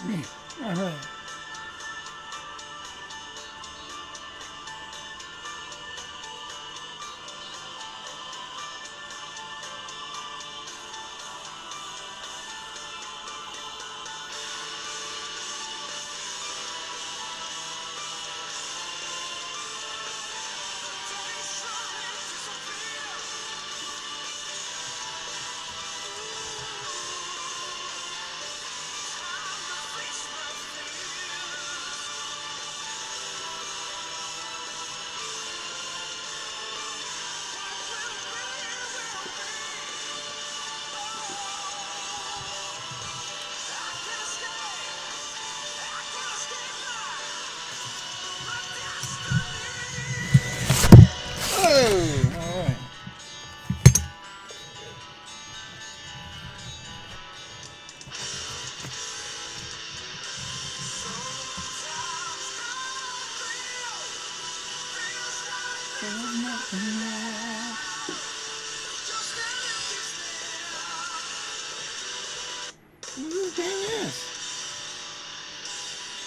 All right. Oh, all right. Dang this.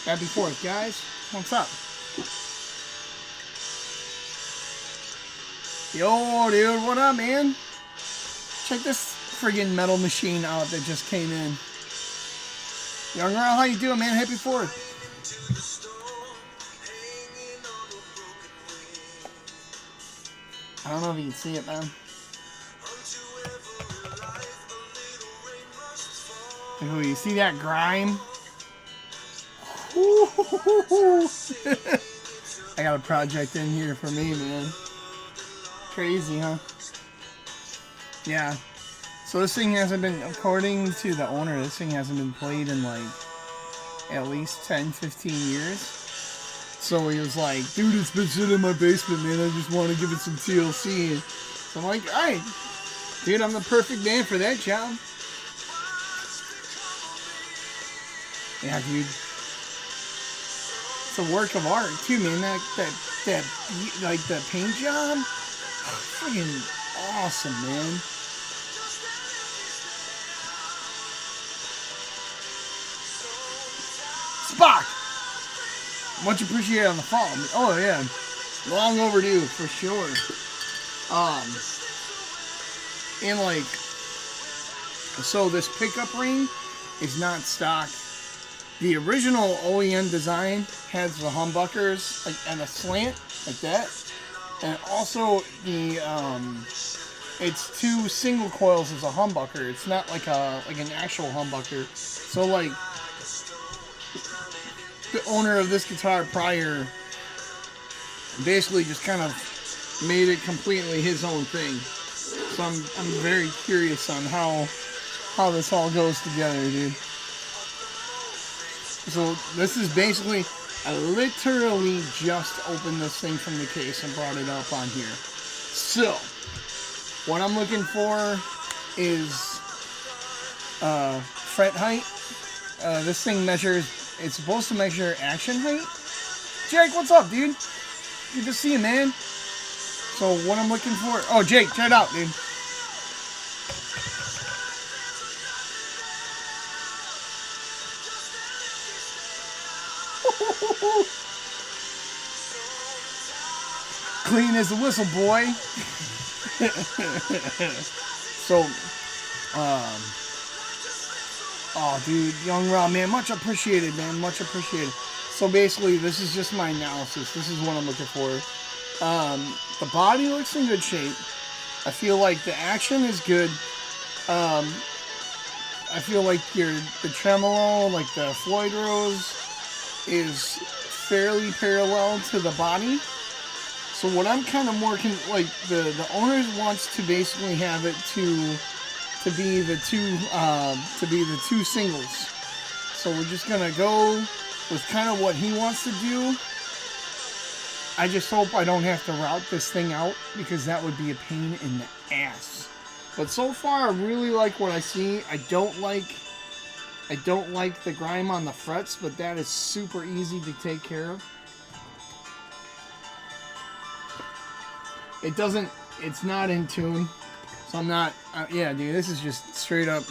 Happy 4th, guys. What's up? Yo, dude, what up, man? Check this friggin' metal machine out that just came in. Young Ral, how you doing, man? Happy 4th. I don't know if you can see it, man. Oh, you see that grime? I got a project in here for me, man. Crazy, huh? Yeah. So this thing hasn't been, according to the owner, this thing hasn't been played in like at least 10, 15 years. So he was like, dude, it's been sitting in my basement, man. I just want to give it some TLC. So I'm like, alright. Dude, I'm the perfect man for that job. Yeah, dude. It's a work of art, too, man. That like, the paint job. Freaking awesome, man. Spock! Much appreciated on the fall. Oh, yeah. Long overdue, for sure. And, like, so this pickup ring is not stock. The original OEM design has the humbuckers, like, and a slant, like that. And also the it's 2 single coils as a humbucker. It's not like an actual humbucker. So like the owner of this guitar prior basically just kind of made it completely his own thing. So I'm very curious on how this all goes together, dude. So this is basically, I literally just opened this thing from the case and brought it up on here. So, what I'm looking for is fret height. This thing measures, it's supposed to measure action height. Jake, what's up, dude? Good to see you, man. So, what I'm looking for, oh, Jake, check it out, dude. Clean as a whistle, boy. So, oh, dude, Young Raw, man, much appreciated, man, much appreciated. So basically, this is just my analysis. This is what I'm looking for. The body looks in good shape. I feel like the action is good. I feel like the tremolo, like the Floyd Rose, is fairly parallel to the body. So what I'm kind of more like the owner wants to basically have it to be the two singles. So we're just gonna go with kind of what he wants to do. I just hope I don't have to route this thing out because that would be a pain in the ass. But so far, I really like what I see. I don't like the grime on the frets, but that is super easy to take care of. It's not in tune, so I'm not, yeah, dude, this is just straight up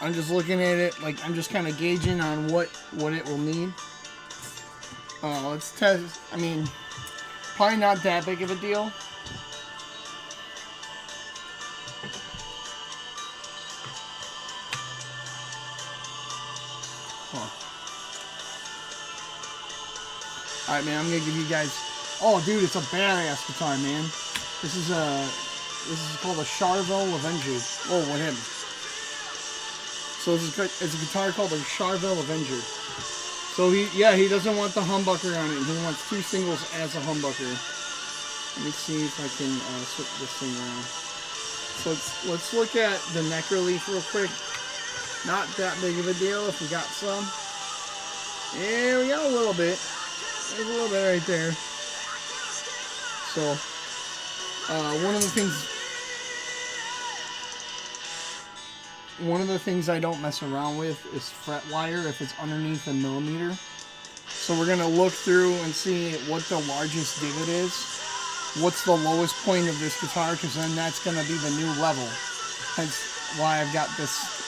I'm just looking at it, like, I'm just kind of gauging on what it will need. Let's test, I mean, probably not that big of a deal. Alright, man, I'm gonna give you guys... Oh, dude, it's a badass guitar, man. This is called a Charvel Avenger. Oh, what him? So it's a guitar called a Charvel Avenger. So he doesn't want the humbucker on it. He wants 2 singles as a humbucker. Let me see if I can switch this thing around. So let's look at the neck relief real quick. Not that big of a deal if we got some. Yeah, we got a little bit. There's a little bit right there. So one of the things I don't mess around with is fret wire if it's underneath a millimeter. So we're gonna look through and see what the largest divot is. What's the lowest point of this guitar, because then that's gonna be the new level. Hence why I've got this.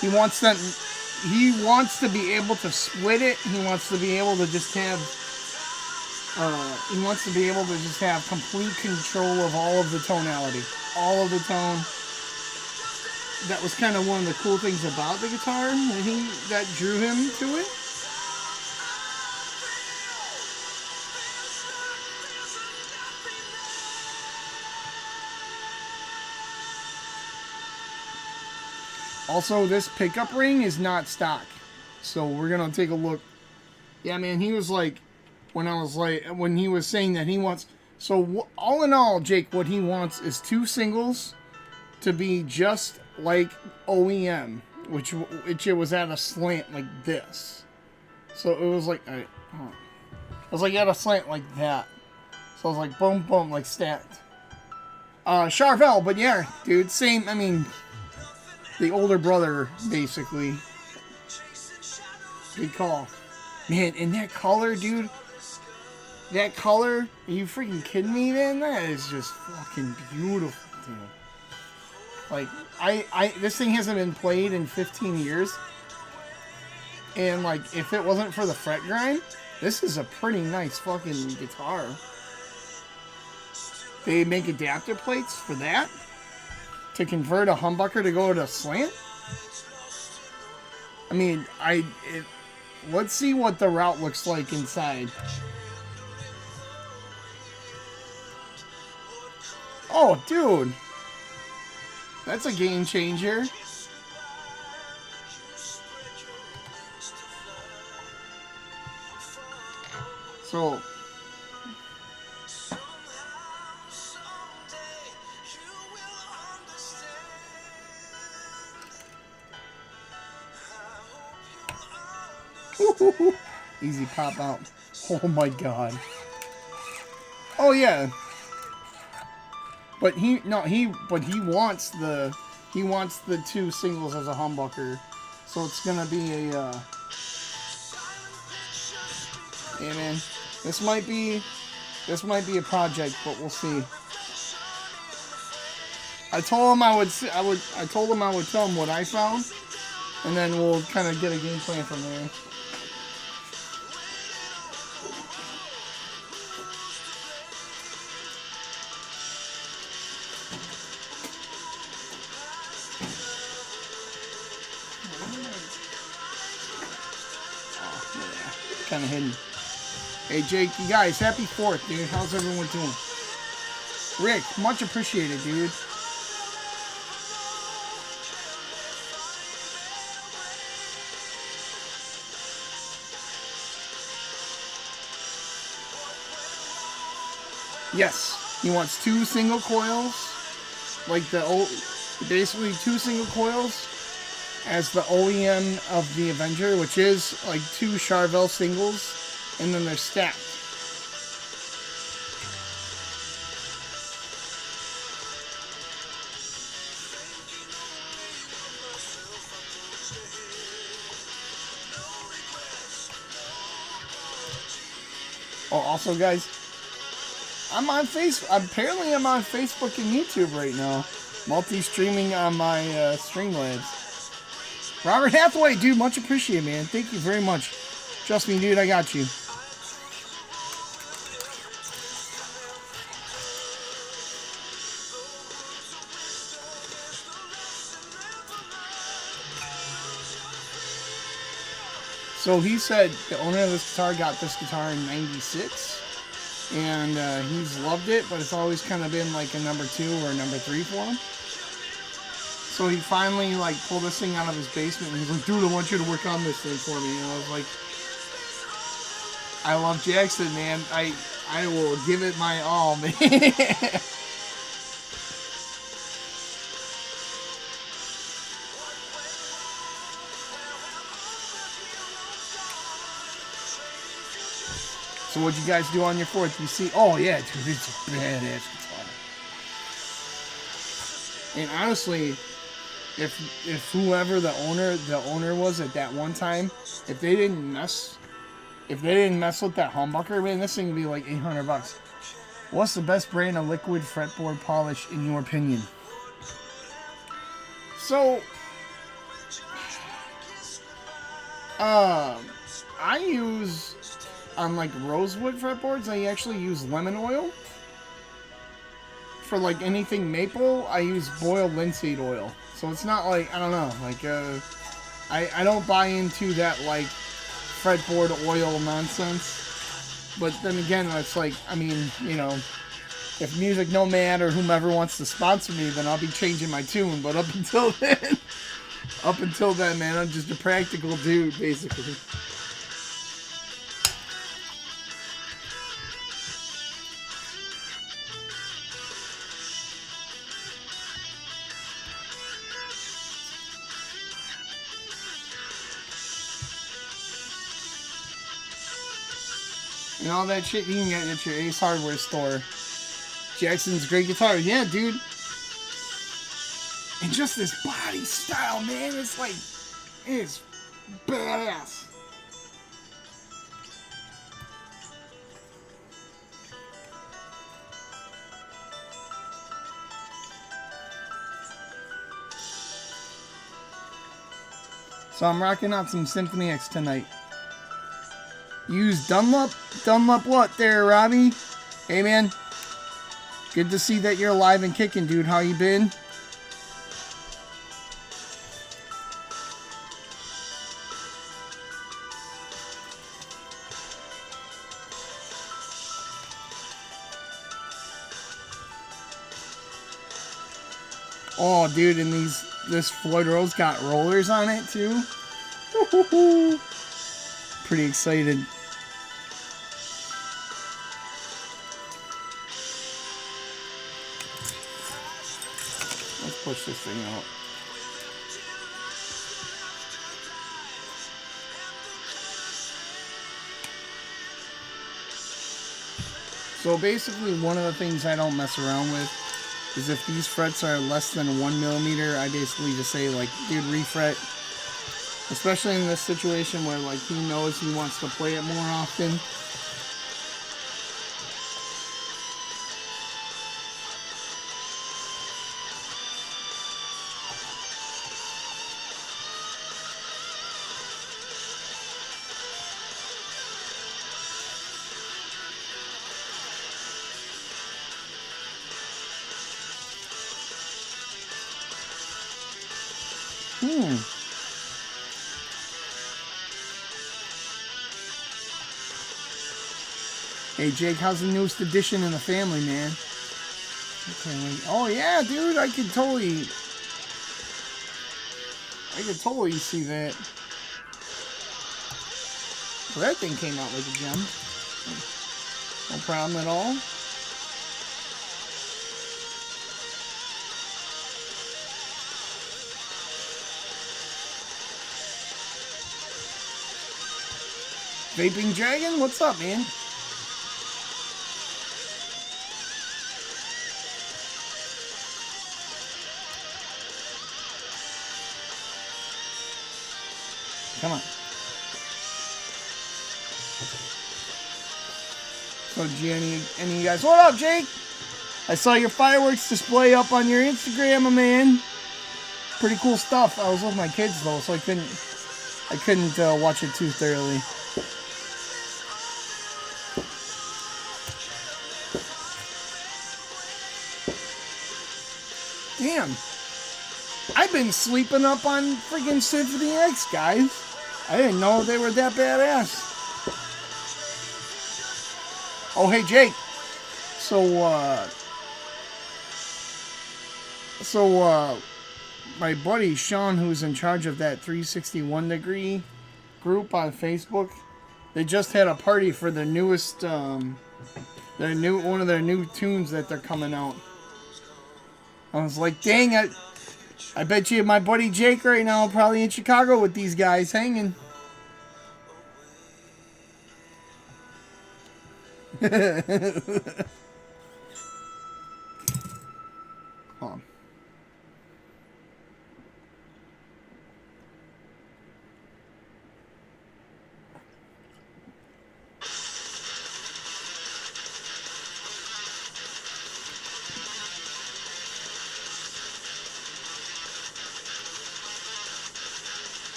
He wants to be able to split it. He wants to be able to just have complete control of all of the tonality. All of the tone. That was kind of one of the cool things about the guitar that drew him to it. Also, this pickup ring is not stock. So we're going to take a look. Yeah, man, he was like, when he was saying that he wants, so all in all, Jake, what he wants is 2 singles to be just like OEM, which it was at a slant like this. So it was like, it was like at a slant like that. So it was like boom, boom, like stacked. Charvel, but yeah, dude, same, I mean, the older brother, basically. Good call. Man, and that color, dude. That color, are you freaking kidding me, man? That is just fucking beautiful, dude. Like, this thing hasn't been played in 15 years. And, like, if it wasn't for the fret grind, this is a pretty nice fucking guitar. They make adapter plates for that. To convert a humbucker to go to slant? I mean, let's see what the route looks like inside. Oh, dude. That's a game changer. So... Easy pop out. Oh my god. Oh yeah. But he wants the 2 singles as a humbucker. So it's gonna be a yeah, man. This might be a project, but we'll see. I told him I would tell him what I found, and then we'll kind of get a game plan from there. Kind of hidden. Hey Jake, you guys, happy 4th, dude. How's everyone doing? Rick, much appreciated, dude. Yes, he wants 2 single coils, like basically 2 single coils as the OEM of the Avenger, which is like 2 Charvel singles, and then they're stacked. Oh, also, guys, I'm on Facebook. Apparently, I'm on Facebook and YouTube right now. Multi-streaming on my Streamlabs. Robert Hathaway, dude, much appreciated, man. Thank you very much. Trust me, dude, I got you. So he said the owner of this guitar got this guitar in '96, and he's loved it, but it's always kind of been like a number 2 or a number 3 for him. So he finally like pulled this thing out of his basement, and he's like, "Dude, I want you to work on this thing for me." And I was like, "I love Jackson, man. I will give it my all, man." So what'd you guys do on your 4th? You see? Oh yeah, dude, it's a badass guitar. And honestly, if whoever the owner was at that one time, if they didn't mess with that humbucker, man, this thing would be like $800. What's the best brand of liquid fretboard polish in your opinion? So, I use on like rosewood fretboards. I actually use lemon oil. For like anything maple, I use boiled linseed oil. So it's not like, I don't know, like I don't buy into that like fretboard oil nonsense. But then again, it's like, I mean, you know, if Music Nomad or whomever wants to sponsor me, then I'll be changing my tune. But up until then, man, I'm just a practical dude, basically. And all that shit you can get at your Ace Hardware store. Jackson's great guitar. Yeah, dude. And just this body style, man. It's like, it's badass. So I'm rocking out some Symphony X tonight. Use Dunlop? Dunlop what there, Robbie? Hey, man. Good to see that you're alive and kicking, dude. How you been? Oh, dude, and this Floyd Rose got rollers on it, too. Woo-hoo-hoo. Pretty excited. Let's push this thing out. So basically, one of the things I don't mess around with is if these frets are less than 1 millimeter, I basically just say, like, dude, refret. Especially in this situation where, like, he knows he wants to play it more often. Hey Jake, how's the newest addition in the family, man? Okay, oh yeah, dude, I could totally see that. Well, that thing came out like a gem. No problem at all. Vaping Dragon, what's up, man? Come on. So, any of you guys, what up, Jake? I saw your fireworks display up on your Instagram, my man. Pretty cool stuff. I was with my kids though, so I couldn't watch it too thoroughly. Damn. I've been sleeping up on freaking Symphony X, guys. I didn't know they were that badass. Oh, hey, Jake. So, my buddy Sean, who's in charge of that 361 Degree group on Facebook, they just had a party for their newest, one of their new tunes that they're coming out. I was like, dang, I bet you my buddy Jake right now probably in Chicago with these guys hanging. Huh.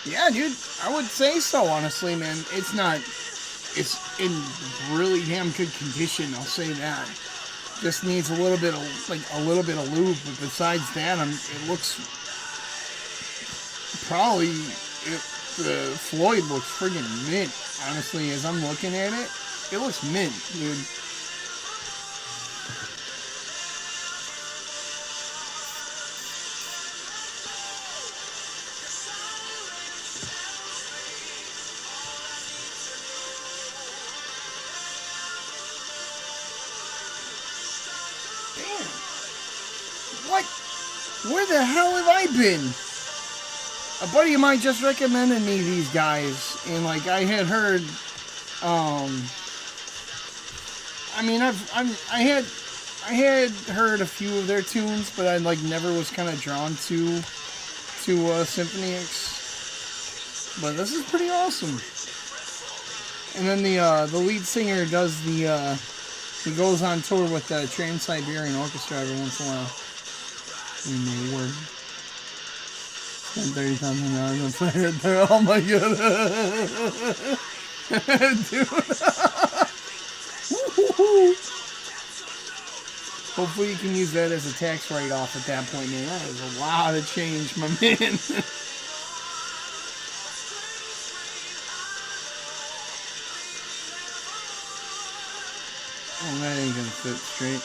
Yeah, dude, I would say so, honestly, man. It's in really damn good condition, I'll say that. Just needs a little bit of lube, but besides that, it looks the Floyd looks friggin' mint, honestly, as I'm looking at it. It looks mint, dude. What? Where the hell have I been? A buddy of mine just recommended me these guys, and like I had heard, I had heard a few of their tunes, but I like never was kind of drawn to Symphony X. But this is pretty awesome. And then the lead singer does he goes on tour with the Trans-Siberian Orchestra every once in a while. We may work. Spend $30,000 on Planet there. Oh my god. Dude. Hopefully you can use that as a tax write-off at that point, man. That is a lot of change, my man. Oh, that ain't gonna fit straight.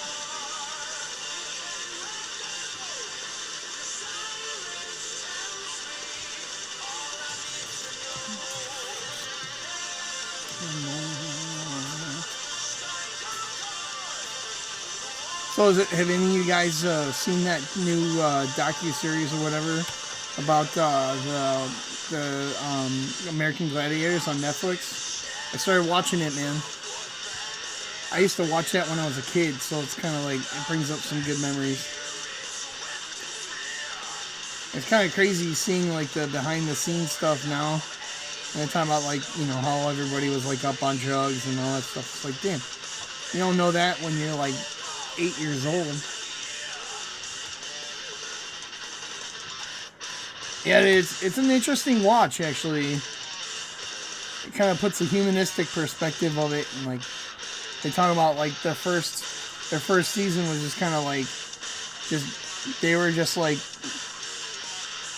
So, have any of you guys seen that new docu-series or whatever about the American Gladiators on Netflix? I started watching it, man. I used to watch that when I was a kid, so it's kind of like, it brings up some good memories. It's kind of crazy seeing like the behind-the-scenes stuff now. And they're talking about like, you know, how everybody was like up on drugs and all that stuff. It's like, damn, you don't know that when you're like 8 years old. Yeah, it's an interesting watch, actually. It kind of puts a humanistic perspective of it, and like they talk about like their first season was just kind of like they were just like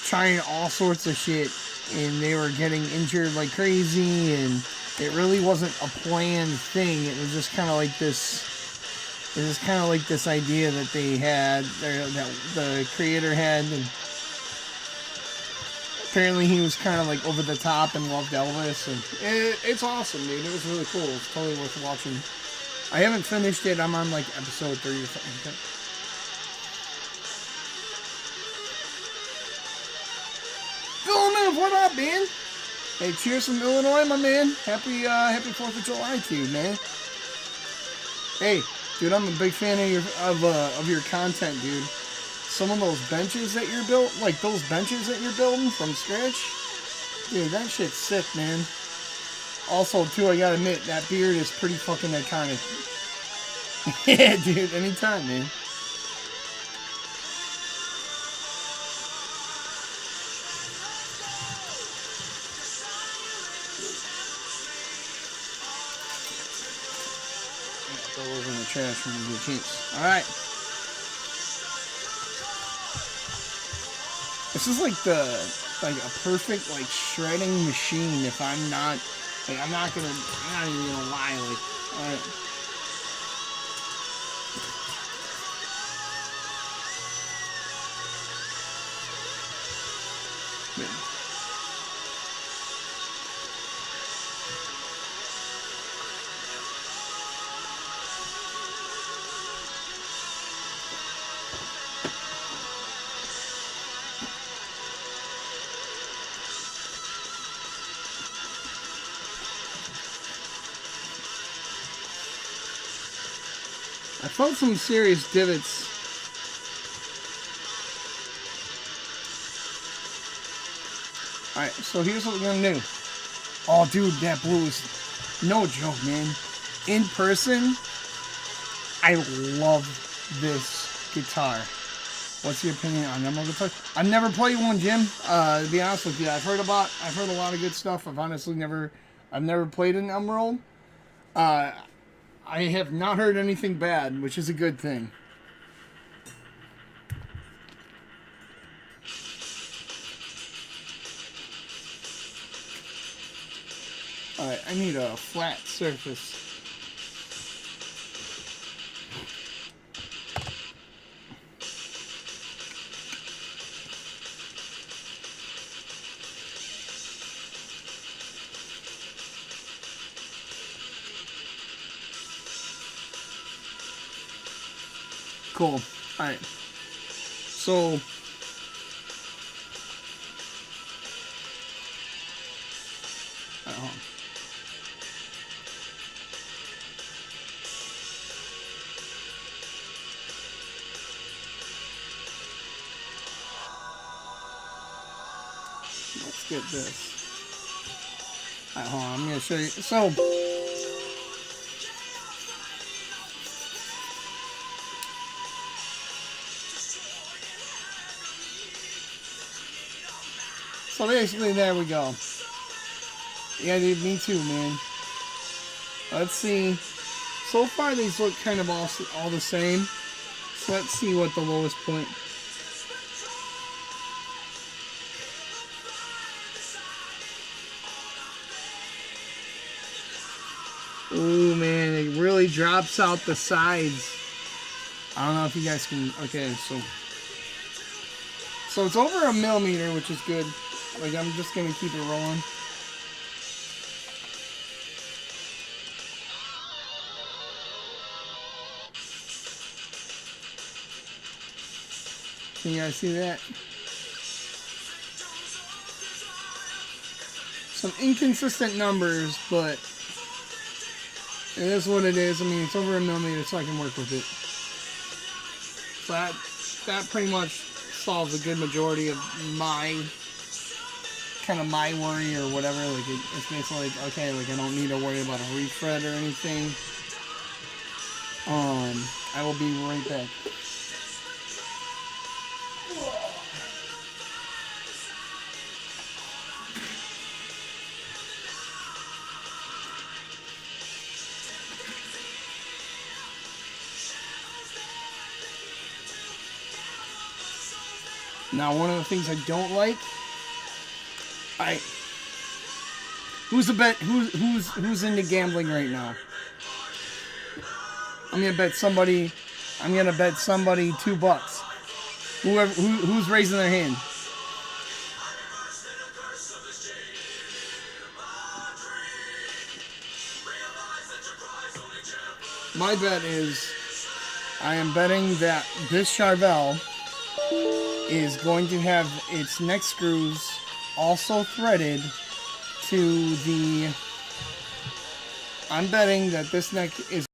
trying all sorts of shit, and they were getting injured like crazy, and it really wasn't a planned thing. It was just kind of like this. It was kind of like this idea that they had, that the creator had, and apparently he was kind of like over the top and loved Elvis, and it's awesome, dude. It was really cool. It's totally worth watching. I haven't finished it. I'm on like episode 30 or something like that. Philemon, what up, man? Hey, cheers from Illinois, my man. Happy 4th of July to you, man. Hey, dude, I'm a big fan of your content, dude. Some of those benches that you're built, like those benches that you're building from scratch, dude, that shit's sick, man. Also, too, I gotta admit, that beard is pretty fucking iconic. Yeah, dude, anytime, man. Throw those in the trash when you get a chance. Alright. This is like a perfect like shredding machine if I'm not I'm not even gonna lie, like alright. I felt some serious divots. Alright, so here's what we're gonna do. Oh, dude, that blue is no joke, man. In person, I love this guitar. What's your opinion on Emerald guitar? I've never played one, Jim. To be honest with you, I've heard a lot of good stuff. I've never played an Emerald. I have not heard anything bad, which is a good thing. Alright, I need a flat surface. Cool. Alright. So let's get this. Alright, hold on, I'm gonna show you. So basically, there we go. Yeah, dude, me too, man. Let's see. So far, these look kind of all the same. So let's see what the lowest point. Ooh, man, it really drops out the sides. I don't know if you guys can. Okay, so it's over a millimeter, which is good. Like, I'm just gonna keep it rolling. Can you guys see that? Some inconsistent numbers, but it is what it is. I mean, it's over a millimeter, so I can work with it. So that pretty much solves a good majority of my worry or whatever. Like, it's basically like, okay, like, I don't need to worry about a refret or anything. I will be right back. Now, one of the things I don't like, who's into gambling right now? I'm gonna bet somebody $2. Who's raising their hand? My bet is, I am betting that this Charvel is going to have its neck screws also threaded to the... I'm betting that this neck is